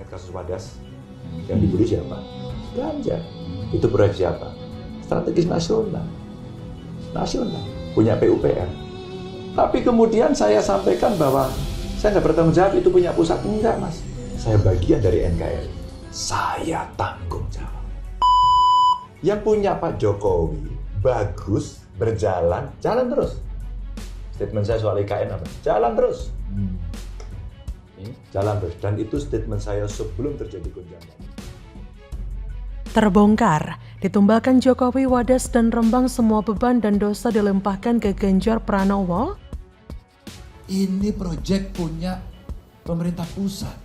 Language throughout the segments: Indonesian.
kasus Wadas? Yang dibully siapa? Ganjar. Itu proyek siapa? Strategis nasional. Punya PUPR. Tapi kemudian saya sampaikan bahwa saya nggak bertanggung jawab, itu punya pusat. Enggak, Mas. Saya bagian dari NKRI. Saya tanggung jawab. Yang punya Pak Jokowi bagus, berjalan, jalan terus. Statement saya soal IKN apa? Jalan terus. Jalan terus. Dan itu statement saya sebelum terjadi gonjang. Terbongkar, ditumbalkan Jokowi, Wadas, dan Rembang, semua beban dan dosa dilimpahkan ke Ganjar Pranowo. Ini proyek punya pemerintah pusat.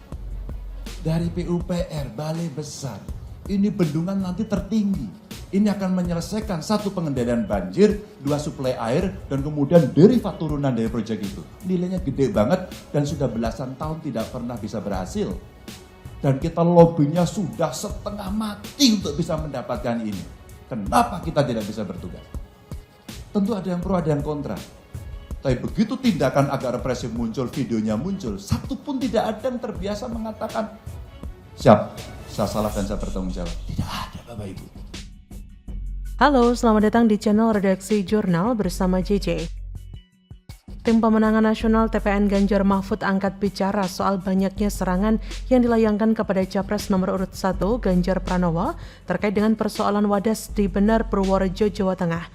Dari PUPR, Balai Besar. Ini bendungan nanti tertinggi. Ini akan menyelesaikan 1 pengendalian banjir, 2 suplai air, dan kemudian derivat turunan dari proyek itu. Nilainya gede banget dan sudah belasan tahun tidak pernah bisa berhasil. Dan kita lobbynya sudah setengah mati untuk bisa mendapatkan ini. Kenapa kita tidak bisa bertugas? Tentu ada yang pro, ada yang kontra. Tapi begitu tindakan agak represif muncul, videonya muncul, satu pun tidak ada yang terbiasa mengatakan, siap, saya salah dan saya bertanggung jawab. Tidak ada, Bapak Ibu. Halo, selamat datang di channel Redaksi Jurnal bersama JJ. Tim Pemenangan Nasional TPN Ganjar Mahfud angkat bicara soal banyaknya serangan yang dilayangkan kepada Capres nomor urut 1 Ganjar Pranowo terkait dengan persoalan Wadas di Benar, Purworejo, Jawa Tengah.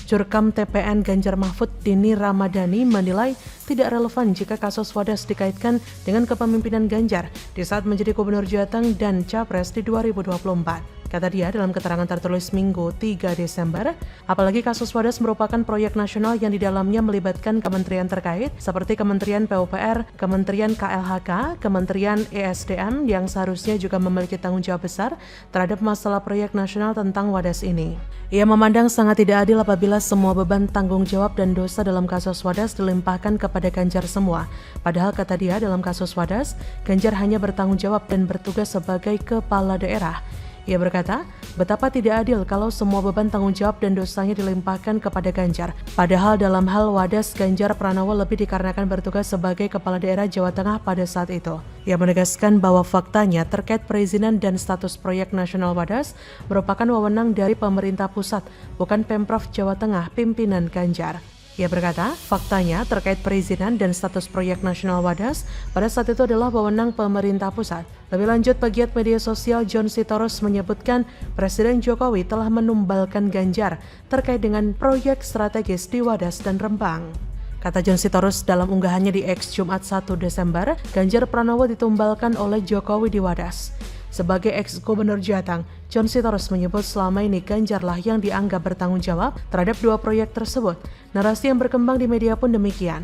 Jurkam TPN Ganjar Mahfud Dini Ramadhani menilai tidak relevan jika kasus Wadas dikaitkan dengan kepemimpinan Ganjar di saat menjadi Gubernur Jateng dan Capres di 2024. Kata dia dalam keterangan tertulis Minggu 3 Desember, apalagi kasus Wadas merupakan proyek nasional yang di dalamnya melibatkan kementerian terkait seperti Kementerian PUPR, Kementerian KLHK, Kementerian ESDM yang seharusnya juga memiliki tanggung jawab besar terhadap masalah proyek nasional tentang Wadas ini. Ia memandang sangat tidak adil apabila semua beban tanggung jawab dan dosa dalam kasus Wadas dilimpahkan kepada Ganjar semua. Padahal kata dia dalam kasus Wadas, Ganjar hanya bertanggung jawab dan bertugas sebagai kepala daerah. Ia berkata, betapa tidak adil kalau semua beban tanggung jawab dan dosanya dilimpahkan kepada Ganjar. Padahal dalam hal Wadas, Ganjar Pranowo lebih dikarenakan bertugas sebagai Kepala Daerah Jawa Tengah pada saat itu. Ia menegaskan bahwa faktanya terkait perizinan dan status proyek nasional Wadas merupakan wewenang dari pemerintah pusat, bukan Pemprov Jawa Tengah pimpinan Ganjar. Ia berkata, faktanya terkait perizinan dan status proyek nasional Wadas pada saat itu adalah wewenang pemerintah pusat. Lebih lanjut, pegiat media sosial John Sitorus menyebutkan Presiden Jokowi telah menumbalkan Ganjar terkait dengan proyek strategis di Wadas dan Rembang. Kata John Sitorus dalam unggahannya di X Jumat 1 Desember, Ganjar Pranowo ditumbalkan oleh Jokowi di Wadas. Sebagai ex-gubernur Jateng, John Sitorus menyebut selama ini Ganjarlah yang dianggap bertanggung jawab terhadap 2 proyek tersebut. Narasi yang berkembang di media pun demikian.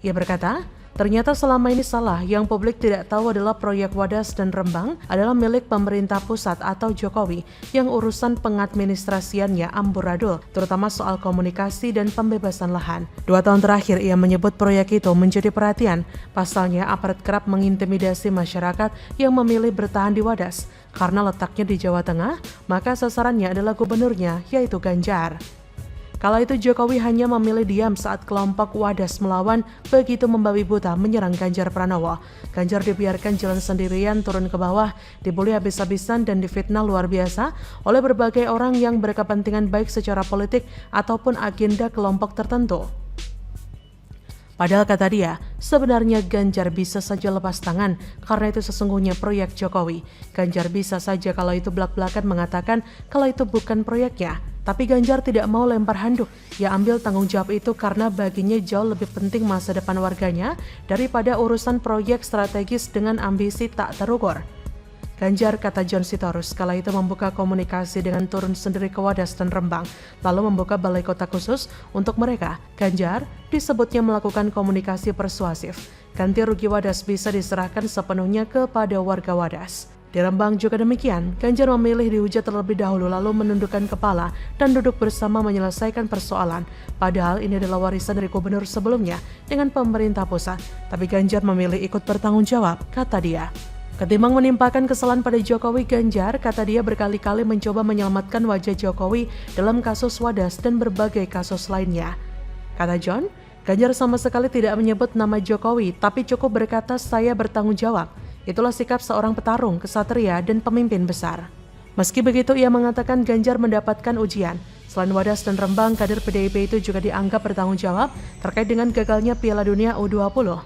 Ia berkata, ternyata selama ini salah, yang publik tidak tahu adalah proyek Wadas dan Rembang adalah milik pemerintah pusat atau Jokowi yang urusan pengadministrasiannya amburadul, terutama soal komunikasi dan pembebasan lahan. 2 tahun terakhir ia menyebut proyek itu menjadi perhatian, pasalnya aparat kerap mengintimidasi masyarakat yang memilih bertahan di Wadas. Karena letaknya di Jawa Tengah, maka sasarannya adalah gubernurnya, yaitu Ganjar. Kala itu Jokowi hanya memilih diam saat kelompok Wadas melawan begitu membabi buta menyerang Ganjar Pranowo. Ganjar dibiarkan jalan sendirian turun ke bawah, dibully habis-habisan dan difitnah luar biasa oleh berbagai orang yang berkepentingan baik secara politik ataupun agenda kelompok tertentu. Padahal kata dia, sebenarnya Ganjar bisa saja lepas tangan karena itu sesungguhnya proyek Jokowi. Ganjar bisa saja kalau itu belak-belakan mengatakan kalau itu bukan proyeknya. Tapi Ganjar tidak mau lempar handuk. Ia ambil tanggung jawab itu karena baginya jauh lebih penting masa depan warganya daripada urusan proyek strategis dengan ambisi tak terukur. Ganjar, kata John Sitorus, kala itu membuka komunikasi dengan turun sendiri ke Wadas dan Rembang, lalu membuka balai kota khusus untuk mereka. Ganjar disebutnya melakukan komunikasi persuasif. Ganti rugi Wadas bisa diserahkan sepenuhnya kepada warga Wadas. Di Rembang juga demikian, Ganjar memilih dihujat terlebih dahulu lalu menundukkan kepala dan duduk bersama menyelesaikan persoalan. Padahal ini adalah warisan dari gubernur sebelumnya dengan pemerintah pusat. Tapi Ganjar memilih ikut bertanggung jawab, kata dia. Ketimbang menimpakan kesalahan pada Jokowi, Ganjar, kata dia, berkali-kali mencoba menyelamatkan wajah Jokowi dalam kasus Wadas dan berbagai kasus lainnya. Kata John, Ganjar sama sekali tidak menyebut nama Jokowi, tapi cukup berkata saya bertanggung jawab. Itulah sikap seorang petarung, kesatria, dan pemimpin besar. Meski begitu, ia mengatakan Ganjar mendapatkan ujian. Selain Wadas dan Rembang, kader PDIP itu juga dianggap bertanggung jawab terkait dengan gagalnya Piala Dunia U20.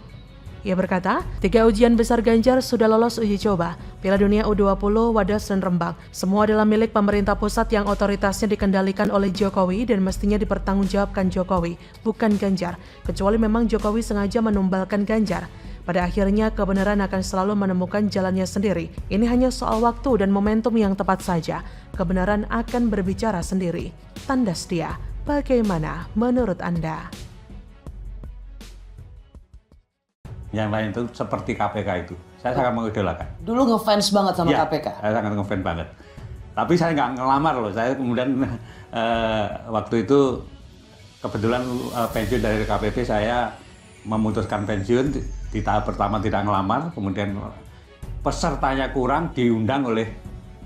Ia berkata, 3 ujian besar Ganjar sudah lolos uji coba. Piala Dunia U20, Wadas, dan Rembang. Semua adalah milik pemerintah pusat yang otoritasnya dikendalikan oleh Jokowi dan mestinya dipertanggungjawabkan Jokowi, bukan Ganjar. Kecuali memang Jokowi sengaja menumbalkan Ganjar. Pada akhirnya kebenaran akan selalu menemukan jalannya sendiri. Ini hanya soal waktu dan momentum yang tepat saja. Kebenaran akan berbicara sendiri. Tandas dia. Bagaimana menurut Anda? Yang lain itu seperti KPK itu. Saya sangat mengidolakan. Dulu ngefans banget sama Ya, KPK? saya sangat ngefans banget. Tapi saya nggak ngelamar loh. Saya kemudian waktu itu kebetulan pensiun dari KPP, saya memutuskan pensiun. Di tahap pertama tidak ngelamar, kemudian pesertanya kurang, diundang oleh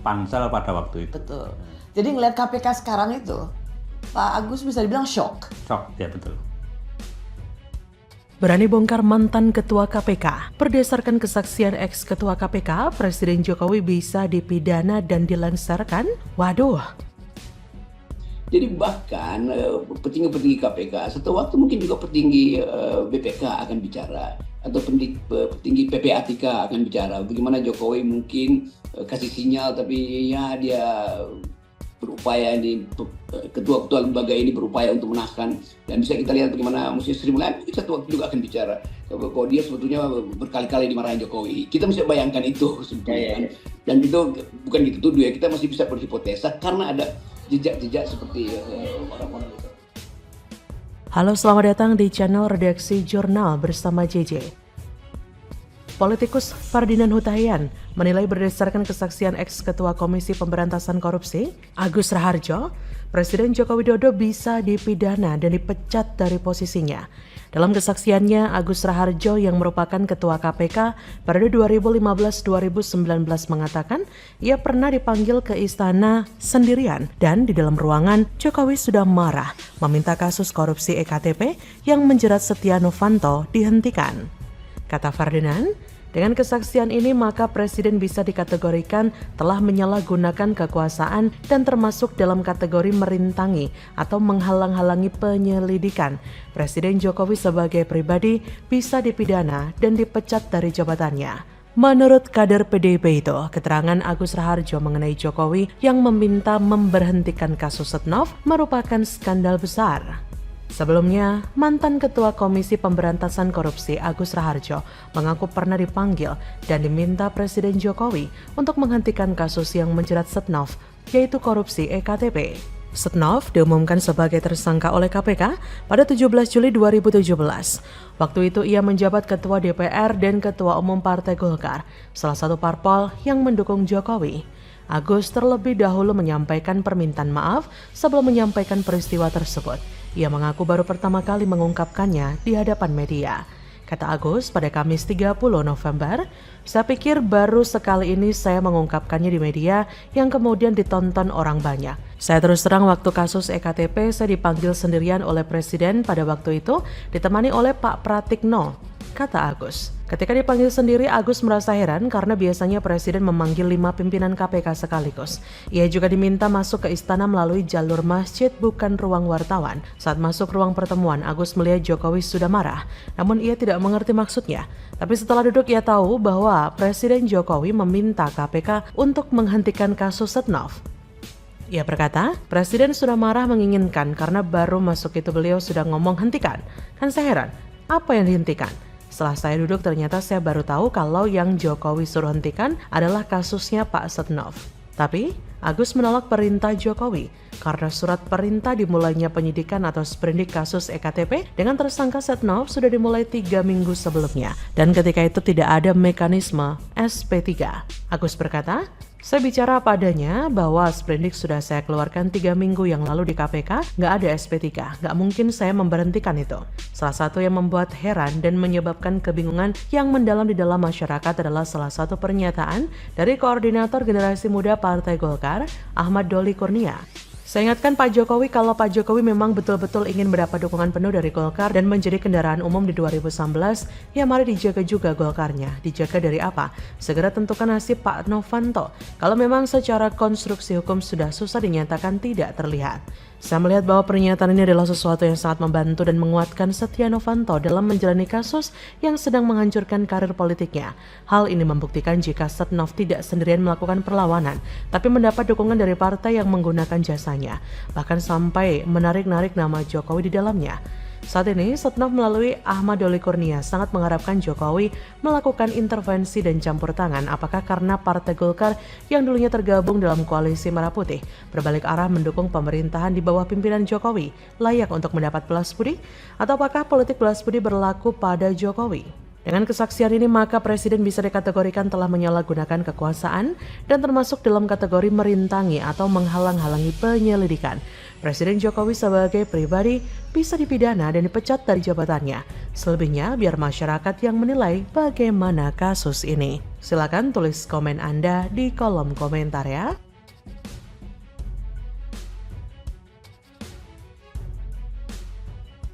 pansel pada waktu itu. Betul. Jadi ngeliat KPK sekarang itu, Pak Agus bisa dibilang shock. Shock, ya betul. Berani bongkar mantan ketua KPK. Berdasarkan kesaksian ex-ketua KPK, Presiden Jokowi bisa dipidana dan dilengsarkan? Waduh. Jadi bahkan petinggi-petinggi KPK, satu waktu mungkin juga petinggi BPK akan bicara, atau petinggi PPATK akan bicara. Bagaimana Jokowi mungkin kasih sinyal, tapi ya dia berupaya, ini ketua-ketua lembaga ini berupaya untuk menahan. Dan bisa kita lihat bagaimana Muslim Sri Mulyani satu waktu juga akan bicara. Kalau dia sebetulnya berkali-kali dimarahin Jokowi. Kita mesti bayangkan itu sebetulnya. Dan itu bukan dituduh ya, kita masih bisa berhipotesa karena ada jejak-jejak seperti orang-orang itu. Halo, selamat datang di channel Redaksi Jurnal bersama JJ. Politikus Ferdinand Hutahian menilai berdasarkan kesaksian ex-ketua Komisi Pemberantasan Korupsi, Agus Raharjo, Presiden Joko Widodo bisa dipidana dan dipecat dari posisinya. Dalam kesaksiannya, Agus Raharjo yang merupakan ketua KPK periode 2015-2019 mengatakan ia pernah dipanggil ke istana sendirian dan di dalam ruangan Jokowi sudah marah meminta kasus korupsi EKTP yang menjerat Setia Novanto dihentikan. Kata Ferdinand, dengan kesaksian ini maka Presiden bisa dikategorikan telah menyalahgunakan kekuasaan dan termasuk dalam kategori merintangi atau menghalang-halangi penyelidikan. Presiden Jokowi sebagai pribadi bisa dipidana dan dipecat dari jabatannya. Menurut kader PDIP itu, keterangan Agus Raharjo mengenai Jokowi yang meminta memberhentikan kasus Setnov merupakan skandal besar. Sebelumnya, mantan Ketua Komisi Pemberantasan Korupsi Agus Raharjo mengaku pernah dipanggil dan diminta Presiden Jokowi untuk menghentikan kasus yang menjerat Setnov, yaitu korupsi EKTP. Setnov diumumkan sebagai tersangka oleh KPK pada 17 Juli 2017. Waktu itu ia menjabat Ketua DPR dan Ketua Umum Partai Golkar, salah satu parpol yang mendukung Jokowi. Agus terlebih dahulu menyampaikan permintaan maaf sebelum menyampaikan peristiwa tersebut. Ia mengaku baru pertama kali mengungkapkannya di hadapan media. Kata Agus pada Kamis 30 November, saya pikir baru sekali ini saya mengungkapkannya di media yang kemudian ditonton orang banyak. Saya terus terang waktu kasus EKTP saya dipanggil sendirian oleh Presiden pada waktu itu ditemani oleh Pak Pratikno, kata Agus. Ketika dipanggil sendiri, Agus merasa heran karena biasanya Presiden memanggil 5 pimpinan KPK sekaligus. Ia juga diminta masuk ke istana melalui jalur masjid bukan ruang wartawan. Saat masuk ruang pertemuan, Agus melihat Jokowi sudah marah, namun ia tidak mengerti maksudnya. Tapi setelah duduk ia tahu bahwa Presiden Jokowi meminta KPK untuk menghentikan kasus Setnov. Ia berkata, Presiden sudah marah menginginkan karena baru masuk itu beliau sudah ngomong hentikan. Kan saya heran, apa yang dihentikan? Setelah saya duduk ternyata saya baru tahu kalau yang Jokowi suruh hentikan adalah kasusnya Pak Setnov. Tapi Agus menolak perintah Jokowi karena surat perintah dimulainya penyidikan atau sprindik kasus EKTP dengan tersangka Setnov sudah dimulai 3 minggu sebelumnya. Dan ketika itu tidak ada mekanisme SP3. Agus berkata, saya bicara apa adanya bahwa sprindik sudah saya keluarkan 3 minggu yang lalu di KPK, nggak ada SP3, nggak mungkin saya memberhentikan itu. Salah satu yang membuat heran dan menyebabkan kebingungan yang mendalam di dalam masyarakat adalah salah satu pernyataan dari Koordinator Generasi Muda Partai Golkar, Ahmad Doli Kurnia. Saya ingatkan Pak Jokowi kalau Pak Jokowi memang betul-betul ingin mendapat dukungan penuh dari Golkar dan menjadi kendaraan umum di 2019, ya mari dijaga juga Golkarnya. Dijaga dari apa? Segera tentukan nasib Pak Novanto. Kalau memang secara konstruksi hukum sudah susah dinyatakan tidak terlihat. Saya melihat bahwa pernyataan ini adalah sesuatu yang sangat membantu dan menguatkan Setia Novanto dalam menjalani kasus yang sedang menghancurkan karir politiknya. Hal ini membuktikan jika Setnov tidak sendirian melakukan perlawanan, tapi mendapat dukungan dari partai yang menggunakan jasanya, bahkan sampai menarik-narik nama Jokowi di dalamnya. Saat ini, Setnov melalui Ahmad Doli Kurnia sangat mengharapkan Jokowi melakukan intervensi dan campur tangan, apakah karena Partai Golkar yang dulunya tergabung dalam koalisi Merah Putih berbalik arah mendukung pemerintahan di bawah pimpinan Jokowi layak untuk mendapat balas budi, atau apakah politik balas budi berlaku pada Jokowi? Dengan kesaksian ini maka Presiden bisa dikategorikan telah menyalahgunakan kekuasaan dan termasuk dalam kategori merintangi atau menghalang-halangi penyelidikan. Presiden Jokowi sebagai pribadi bisa dipidana dan dipecat dari jabatannya. Selebihnya biar masyarakat yang menilai bagaimana kasus ini. Silakan tulis komen Anda di kolom komentar ya.